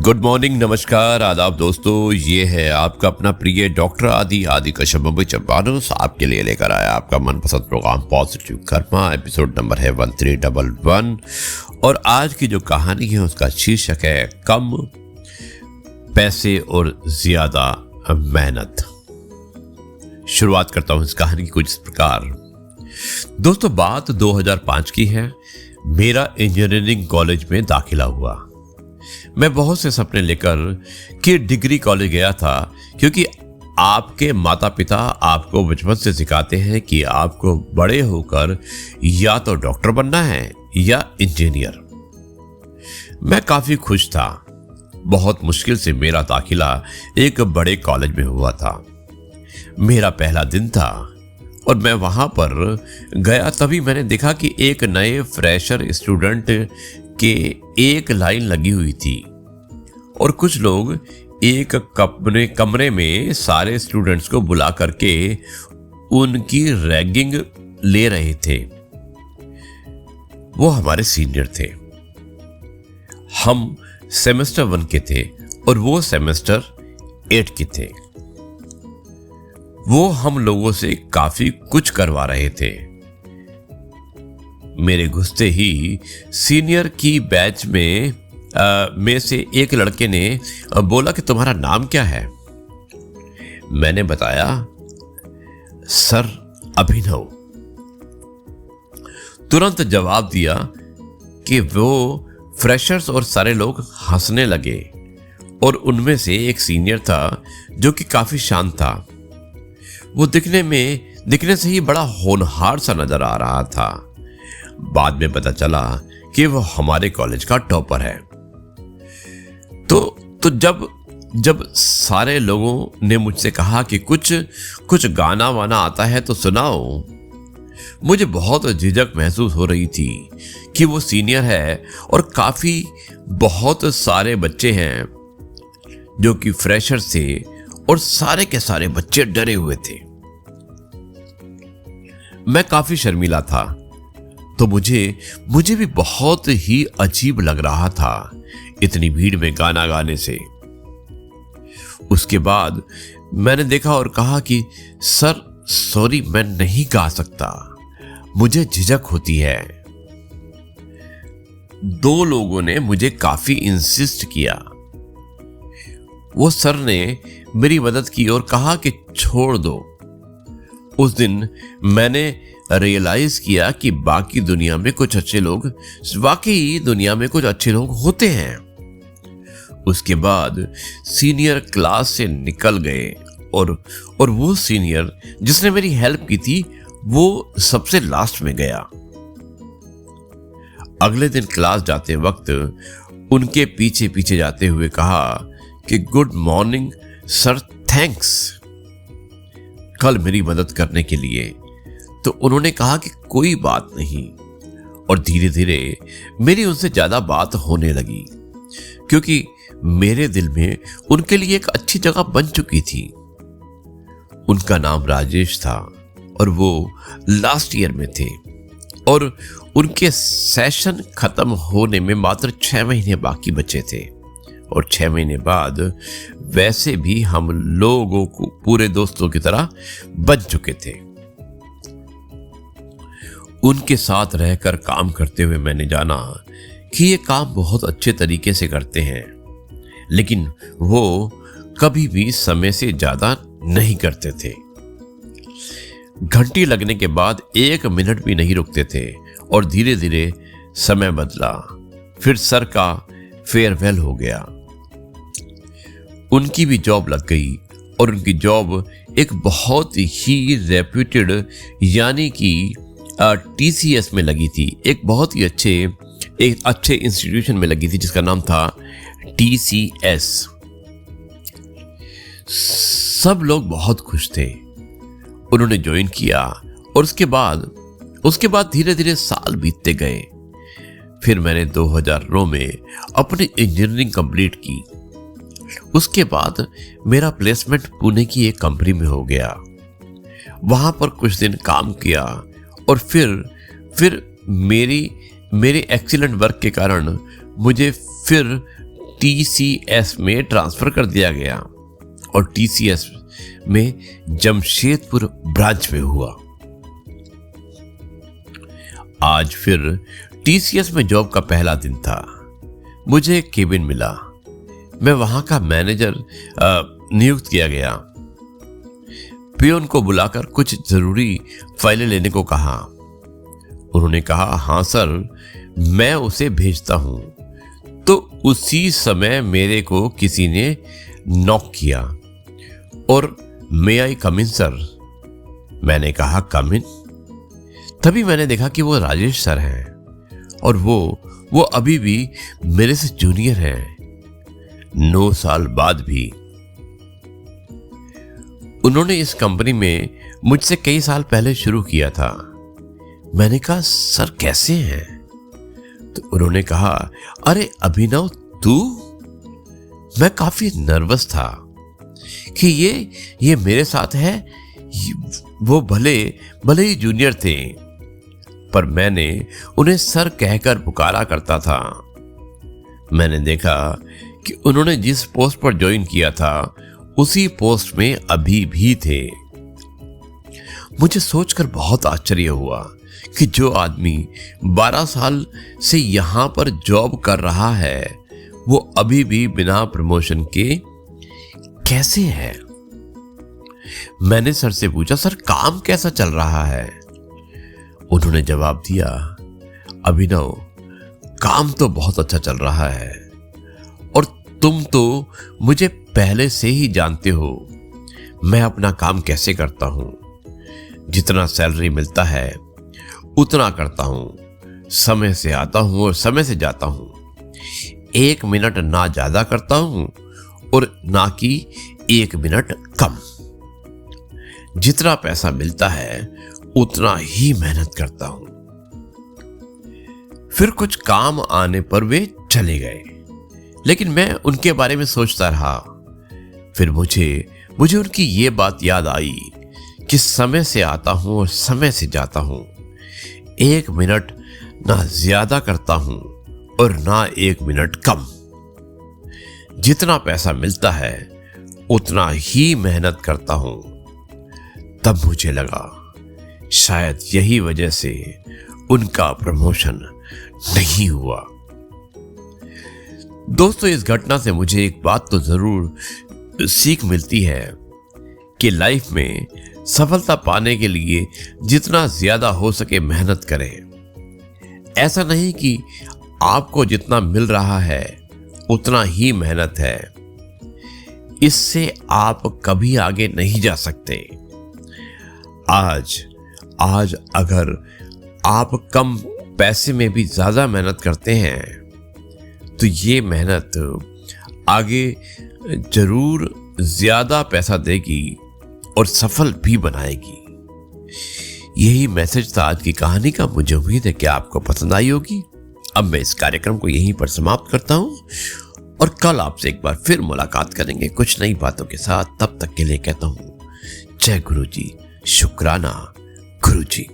Good morning, नमस्कार, आदाब दोस्तों। ये है आपका अपना प्रिय डॉक्टर आदि कश्यप चंपानुस आपके लिए लेकर आया आपका मनपसंद program positive Karma. Episode number है 1311 और आज की जो कहानी है उसका शीर्षक है कम पैसे और ज्यादा मेहनत। शुरुआत करता हूं इस कहानी की कुछ इस प्रकार। दोस्तों, बात 2005 की है। मेरा इंजीनियरिंग कॉलेज में दाखिला हुआ। मैं बहुत से सपने लेकर कि डिग्री कॉलेज गया था, क्योंकि आपके माता पिता आपको बचपन से सिखाते हैं कि आपको बड़े होकर या तो डॉक्टर बनना है या इंजीनियर। मैं काफी खुश था। बहुत मुश्किल से मेरा दाखिला एक बड़े कॉलेज में हुआ था। मेरा पहला दिन था और मैं वहां पर गया। तभी मैंने देखा कि एक नए फ्रेशर स्टूडेंट के एक लाइन लगी हुई थी और कुछ लोग एक कमरे में सारे स्टूडेंट्स को बुला करके उनकी रैगिंग ले रहे थे। वो हमारे सीनियर थे। हम सेमेस्टर 1 के थे और वो सेमेस्टर 8 के थे। वो हम लोगों से काफी कुछ करवा रहे थे। मेरे घुसते ही सीनियर की बैच में से एक लड़के ने बोला कि तुम्हारा नाम क्या है। मैंने बताया, सर अभिनव। तुरंत जवाब दिया कि वो फ्रेशर्स और सारे लोग हंसने लगे और उनमें से एक सीनियर था जो कि काफी शांत था। वो दिखने से ही बड़ा होनहार सा नजर आ रहा था। बाद में पता चला कि वो हमारे कॉलेज का टॉपर है। तो जब सारे लोगों ने मुझसे कहा कि कुछ गाना वाना आता है तो सुनाओ, मुझे बहुत झिझक महसूस हो रही थी कि वो सीनियर है और बहुत सारे बच्चे हैं जो कि फ्रेशर थे और सारे के सारे बच्चे डरे हुए थे। मैं काफी शर्मीला था, तो मुझे भी बहुत ही अजीब लग रहा था इतनी भीड़ में गाना गाने से। उसके बाद मैंने देखा और कहा कि सर सॉरी, मैं नहीं गा सकता, मुझे झिझक होती है। 2 लोगों ने मुझे काफी इंसिस्ट किया। वो सर ने मेरी मदद की और कहा कि छोड़ दो। उस दिन मैंने रियलाइज किया कि वाकई दुनिया में कुछ अच्छे लोग होते हैं। उसके बाद सीनियर क्लास से निकल गए और वो सीनियर जिसने मेरी हेल्प की थी वो सबसे लास्ट में गया। अगले दिन क्लास जाते वक्त उनके पीछे पीछे जाते हुए कहा कि गुड मॉर्निंग सर, थैंक्स कल मेरी मदद करने के लिए। तो उन्होंने कहा कि कोई बात नहीं, और धीरे धीरे मेरी उनसे ज्यादा बात होने लगी, क्योंकि मेरे दिल में उनके लिए एक अच्छी जगह बन चुकी थी। उनका नाम राजेश था और वो लास्ट ईयर में थे और उनके सेशन खत्म होने में मात्र 6 महीने बाकी बचे थे। और 6 महीने बाद वैसे भी हम लोगों को पूरे दोस्तों की तरह बन चुके थे। उनके साथ रहकर काम करते हुए मैंने जाना कि ये काम बहुत अच्छे तरीके से करते हैं, लेकिन वो कभी भी समय से ज्यादा नहीं करते थे। घंटी लगने के बाद 1 मिनट भी नहीं रुकते थे और धीरे धीरे समय बदला। फिर सर का फेयरवेल हो गया। उनकी भी जॉब लग गई और उनकी जॉब एक बहुत ही रेप्यूटेड यानी कि TCS में लगी थी। एक बहुत ही अच्छे इंस्टीट्यूशन में लगी थी जिसका नाम था TCS। सब लोग बहुत खुश थे। उन्होंने ज्वाइन किया और उसके बाद धीरे धीरे साल बीतते गए। फिर मैंने 2009 में अपनी इंजीनियरिंग कंप्लीट की। उसके बाद मेरा प्लेसमेंट पुणे की एक कंपनी में हो गया। वहां पर कुछ दिन काम किया और फिर मेरे एक्सीलेंट वर्क के कारण मुझे फिर TCS में ट्रांसफर कर दिया गया और TCS में जमशेदपुर ब्रांच में हुआ। आज फिर TCS में जॉब का पहला दिन था। मुझे एक केबिन मिला। मैं वहां का मैनेजर नियुक्त किया गया। पियोन को बुलाकर कुछ जरूरी फाइलें लेने को कहा। उन्होंने कहा, हाँ सर, मैं उसे भेजता हूं। तो उसी समय मेरे को किसी ने नॉक किया और मे आई कम इन सर? मैंने कहा, कम इन। तभी मैंने देखा कि वो राजेश सर हैं और वो अभी भी मेरे से जूनियर हैं, 9 साल बाद भी। उन्होंने इस कंपनी में मुझसे कई साल पहले शुरू किया था। मैंने कहा, सर कैसे हैं? तो उन्होंने कहा, अरे अभिनव तू? मैं काफी नर्वस था कि ये मेरे साथ है। वो भले ही जूनियर थे, पर मैंने उन्हें सर कहकर पुकारा करता था। मैंने देखा कि उन्होंने जिस पोस्ट पर ज्वाइन किया था उसी पोस्ट में अभी भी थे। मुझे सोचकर बहुत आश्चर्य हुआ कि जो आदमी 12 साल से यहां पर जॉब कर रहा है वो अभी भी बिना प्रमोशन के कैसे है। मैंने सर से पूछा, सर काम कैसा चल रहा है? उन्होंने जवाब दिया, अभिनव काम तो बहुत अच्छा चल रहा है और तुम तो मुझे पहले से ही जानते हो मैं अपना काम कैसे करता हूं। जितना सैलरी मिलता है उतना करता हूं, समय से आता हूं और समय से जाता हूं। 1 मिनट ना ज्यादा करता हूं और ना कि 1 मिनट कम। जितना पैसा मिलता है उतना ही मेहनत करता हूं। फिर कुछ काम आने पर वे चले गए, लेकिन मैं उनके बारे में सोचता रहा। फिर मुझे उनकी ये बात याद आई कि समय से आता हूं और समय से जाता हूं। 1 मिनट ना ज्यादा करता हूं और ना 1 मिनट कम। जितना पैसा मिलता है उतना ही मेहनत करता हूं। तब मुझे लगा शायद यही वजह से उनका प्रमोशन नहीं हुआ। दोस्तों, इस घटना से मुझे एक बात तो जरूर सीख मिलती है कि लाइफ में सफलता पाने के लिए जितना ज्यादा हो सके मेहनत करें। ऐसा नहीं कि आपको जितना मिल रहा है उतना ही मेहनत है। इससे आप कभी आगे नहीं जा सकते। आज अगर आप कम पैसे में भी ज्यादा मेहनत करते हैं तो ये मेहनत आगे जरूर ज्यादा पैसा देगी और सफल भी बनाएगी। यही मैसेज था आज की कहानी का। मुझे उम्मीद है कि आपको पसंद आई होगी। अब मैं इस कार्यक्रम को यहीं पर समाप्त करता हूं और कल आपसे एक बार फिर मुलाकात करेंगे कुछ नई बातों के साथ। तब तक के लिए कहता हूं, जय गुरु जी, शुक्राना गुरु जी।